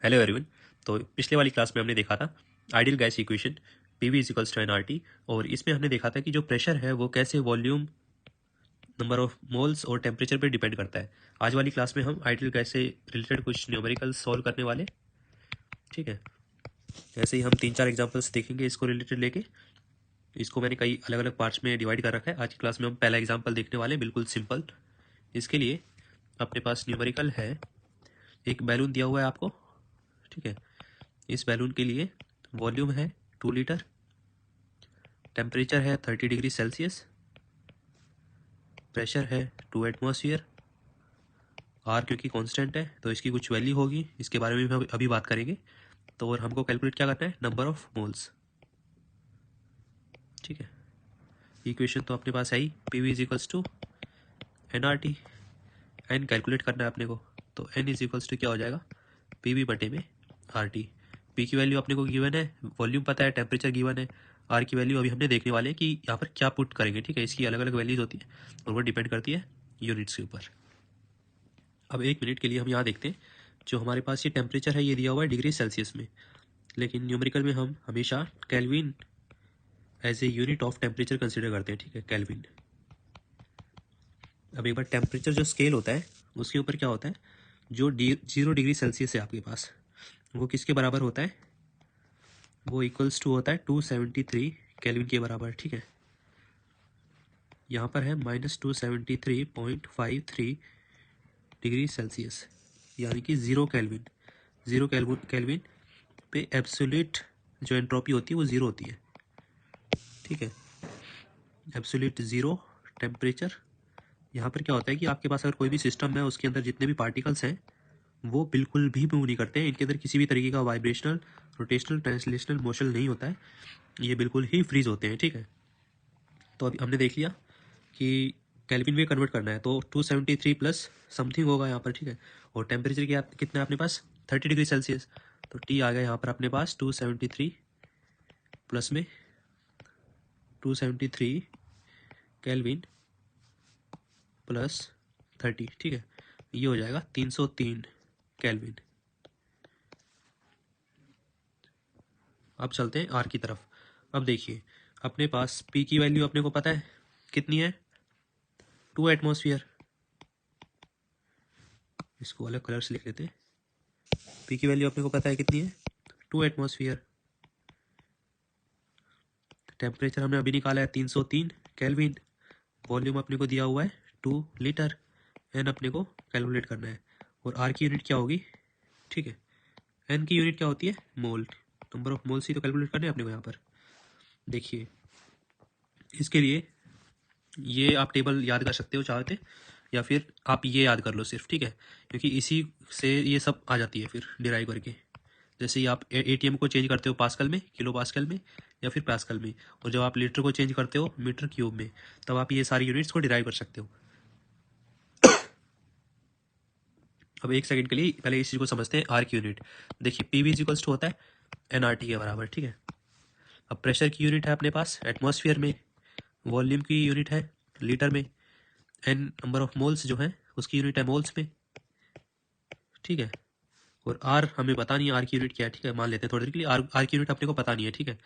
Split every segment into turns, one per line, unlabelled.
Hello everyone. तो पिछले वाली क्लास में हमने देखा था ideal gas equation P V equals to N R T, और इसमें हमने देखा था कि जो प्रेशर है वो कैसे वॉल्यूम, नंबर ऑफ मोल्स और टेम्परेचर पे डिपेंड करता है। आज वाली क्लास में हम आइडियल गैस से रिलेटेड कुछ न्यूमेरिकल सॉल्व करने वाले। ठीक है, ऐसे ही हम 3-4 एग्जाम्पल्स देखेंगे इसको रिलेटेड लेके। इसको मैंने कई अलग अलग पार्ट्स में डिवाइड कर रखा है। आज की क्लास में हम पहला एग्जाम्पल देखने वाले हैं, बिल्कुल सिंपल। इसके लिए अपने पास न्यूमेरिकल है, एक बैलून दिया हुआ है आपको। ठीक है, इस बैलून के लिए वॉल्यूम है 2 लीटर, टेम्परेचर है 30 डिग्री सेल्सियस, प्रेशर है 2 एटमॉस्फेयर। आर क्योंकि कांस्टेंट है तो इसकी कुछ वैल्यू होगी, इसके बारे में हम अभी बात करेंगे। तो और हमको कैलकुलेट क्या करना है, नंबर ऑफ मोल्स। ठीक है, इक्वेशन तो अपने पास है ही, P V is equals to N R T. N calculate करना है अपने को, तो एन इज इक्वल्स टू क्या हो जाएगा, पी वी बटे में आर टी। पी की वैल्यू अपने को गिवन है, वॉल्यूम पता है, टेम्परेचर गिवन है। आर की वैल्यू अभी हमने देखने वाले हैं कि यहाँ पर क्या पुट करेंगे। ठीक है, इसकी अलग अलग वैल्यूज होती है और वो डिपेंड करती है यूनिट्स के ऊपर। अब 1 मिनट के लिए हम यहाँ देखते हैं, जो हमारे पास ये टेम्परेचर है ये दिया हुआ है डिग्री सेल्सियस में, लेकिन न्यूमेरिकल में हम हमेशा kelvin as a unit of temperature consider करते हैं। ठीक है, केल्विन। अब एक बार टेम्परेचर जो स्केल होता है उसके ऊपर क्या होता है, जो 0 डिग्री सेल्सियस है आपके पास, वो किसके बराबर होता है, वो इक्वल्स टू होता है 273 केल्विन के बराबर। ठीक है, यहाँ पर है -273.53 डिग्री सेल्सियस, यानी कि 0 केल्विन। 0 केल्विन पे एब्सोल्यूट जो एंट्रोपी होती है वो 0 होती है। ठीक है, एब्सोल्यूट 0 टेम्परेचर। यहाँ पर क्या होता है कि आपके पास अगर कोई भी सिस्टम है, उसके अंदर जितने भी पार्टिकल्स हैं वो बिल्कुल भी मूव नहीं करते हैं, इनके अंदर किसी भी तरीके का वाइब्रेशनल, रोटेशनल, ट्रांसलेशनल मोशन नहीं होता है, ये बिल्कुल ही फ्रीज होते हैं। ठीक है, तो अभी हमने देख लिया कि केल्विन में कन्वर्ट करना है तो 273 प्लस समथिंग होगा यहाँ पर। ठीक है, और टेम्परेचर क्या कितना है अपने पास, 30 डिग्री सेल्सियस, तो टी आ गया यहाँ पर अपने पास 273 प्लस में 273 केल्विन प्लस 30। ठीक है, ये हो जाएगा 303 केल्विन। अब चलते हैं आर की तरफ। अब देखिए अपने पास पी की वैल्यू अपने को पता है कितनी है, 2 एटमॉस्फेयर। इसको अलग कलर से लिख लेते हैं। पी की वैल्यू अपने को पता है कितनी है, 2 एटमॉस्फेयर। टेम्परेचर हमने अभी निकाला है 303 केल्विन। वॉल्यूम अपने को दिया हुआ है 2 लीटर। एन अपने को कैलकुलेट करना है, और आर की यूनिट क्या होगी। ठीक है, एन की यूनिट क्या होती है, मोल। नंबर ऑफ मोल्स ही तो कैलकुलेट करने हैं अपने को यहाँ पर। देखिए इसके लिए ये आप टेबल याद कर सकते हो चाहते, या फिर आप ये याद कर लो सिर्फ। ठीक है, क्योंकि इसी से ये सब आ जाती है फिर डिराइव करके। जैसे ही आप एटीएम को चेंज करते हो पास्कल में, किलो पास्कल में, या फिर पास्कल में, और जब आप लीटर को चेंज करते हो मीटर क्यूब में, तब आप ये सारी यूनिट्स को डिराइव कर सकते हो। अब 1 सेकंड के लिए पहले इस चीज़ को समझते हैं, आर की यूनिट। देखिए पी वी इक्वल्स टू होता है एन आर टी के बराबर। ठीक है, अब प्रेशर की यूनिट है अपने पास एटमॉस्फेयर में, वॉल्यूम की यूनिट है लीटर में, एन नंबर ऑफ मोल्स जो है उसकी यूनिट है मोल्स में। ठीक है, और आर हमें पता नहीं है आर की यूनिट क्या है। ठीक है, मान लेते हैं थोड़ी देर के लिए आर की यूनिट अपने को पता नहीं है। ठीक है,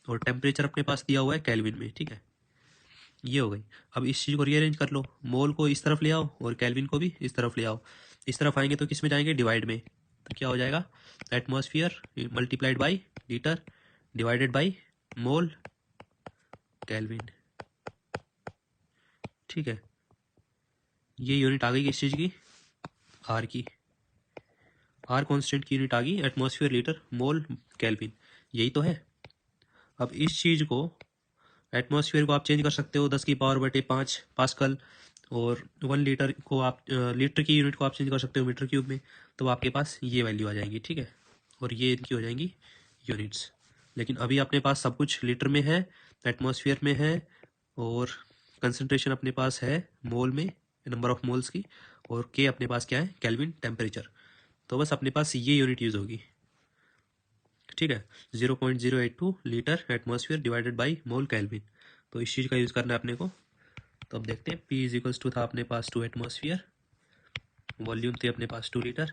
और टेम्परेचर अपने पास दिया हुआ है केल्विन में। ठीक है, ये हो गई। अब इस चीज़ को रीअरेंज कर लो, मोल को इस तरफ ले आओ और केल्विन को भी इस तरफ ले आओ। इस तरफ आएंगे तो किस में जाएंगे, डिवाइड में। तो क्या हो जाएगा, atmosphere multiplied by litre divided by mole kelvin. ठीक है, ये यूनिट आ गई किस चीज़ की, आर की। आर कांस्टेंट की यूनिट आ गई एटमॉस्फेयर लीटर मोल केल्विन, यही तो है। अब इस चीज़ को, एटमॉस्फेयर को आप चेंज कर सकते हो 10⁻5 पास्कल, और 1 लीटर को आप लीटर की यूनिट को आप चेंज कर सकते हो मीटर क्यूब में, तो आपके पास ये वैल्यू आ जाएगी। ठीक है, और ये इनकी हो जाएंगी यूनिट्स। लेकिन अभी अपने पास सब कुछ लीटर में है, एटमॉस्फेयर में है, और कंसंट्रेशन अपने पास है मोल में, नंबर ऑफ मोल्स की, और के अपने पास क्या है, केल्विन टेम्परेचर। तो बस अपने पास ये यूनिट यूज़ होगी। ठीक है, 0.082 litre atmosphere divided by mole kelvin. तो इस चीज़ का यूज़ करना है अपने को। तो अब देखते हैं, P इज इक्वल्स टू था अपने पास 2 एटमॉस्फेयर, वॉल्यूम थी अपने पास 2 लीटर,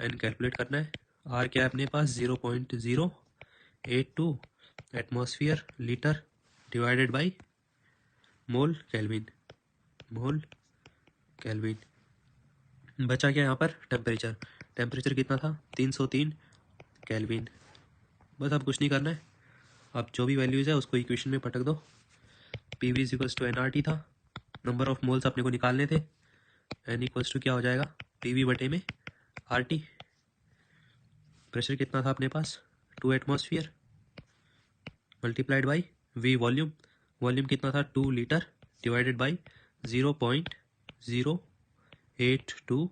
एन कैलकुलेट करना है, आर क्या है अपने पास 0.082 atmosphere litre divided by mole kelvin. Mole kelvin. बचा क्या यहाँ पर? टेम्परेचर। टेम्परेचर कितना था? 303 केल्विन। बस अब कुछ नहीं करना है, अब जो भी वैल्यूज़ है उसको इक्वेशन में पटक दो। P V equals to NRT था, नंबर ऑफ मोल्स अपने को निकालने थे। एन इक्वल्स टू क्या हो जाएगा? PV बटे में RT। प्रेशर कितना था अपने पास? 2 atmosphere multiplied by V volume. Volume कितना था? 2 litre divided by 0.082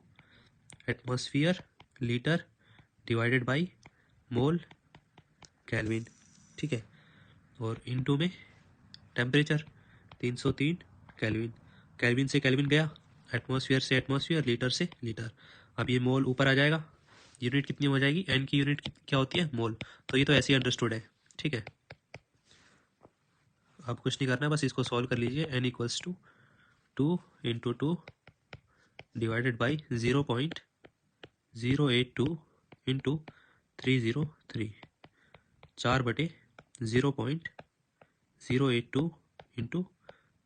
atmosphere litre divided by mole kelvin. ठीक है, और इनटू में टेम्परेचर 303 केल्विन। केल्विन से केल्विन गया, एटमॉस्फेयर से एटमॉस्फेयर, लीटर से लीटर। अब ये मोल ऊपर आ जाएगा, यूनिट कितनी हो जाएगी? एन की यूनिट क्या होती है? मोल। तो ये तो ऐसे ही अंडरस्टूड है। ठीक है, अब कुछ नहीं करना है, बस इसको सॉल्व कर लीजिए। N equals to 2 into 2 divided by 0.082 into 303, 4/0.082 into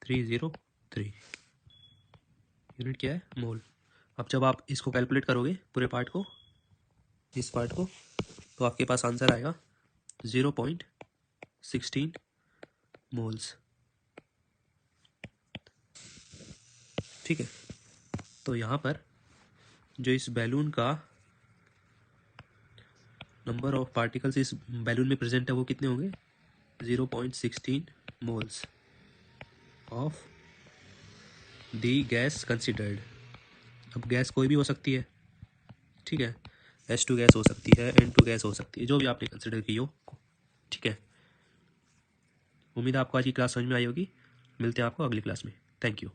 303। Unit क्या है? मोल। अब जब आप इसको कैलकुलेट करोगे पूरे पार्ट को, इस पार्ट को, तो आपके पास आंसर आएगा 0.16 मोल्स। ठीक है, तो यहाँ पर जो इस बैलून का नंबर ऑफ पार्टिकल्स इस बैलून में प्रेजेंट है वो कितने होंगे? 0.16 moles of the gas considered. अब गैस कोई भी हो सकती है, ठीक है, H2 गैस हो सकती है, N2 गैस हो सकती है, जो भी आपने कंसिडर की हो। ठीक है, उम्मीद है आपको आज की क्लास समझ में आई होगी। मिलते हैं आपको अगली क्लास में। Thank you.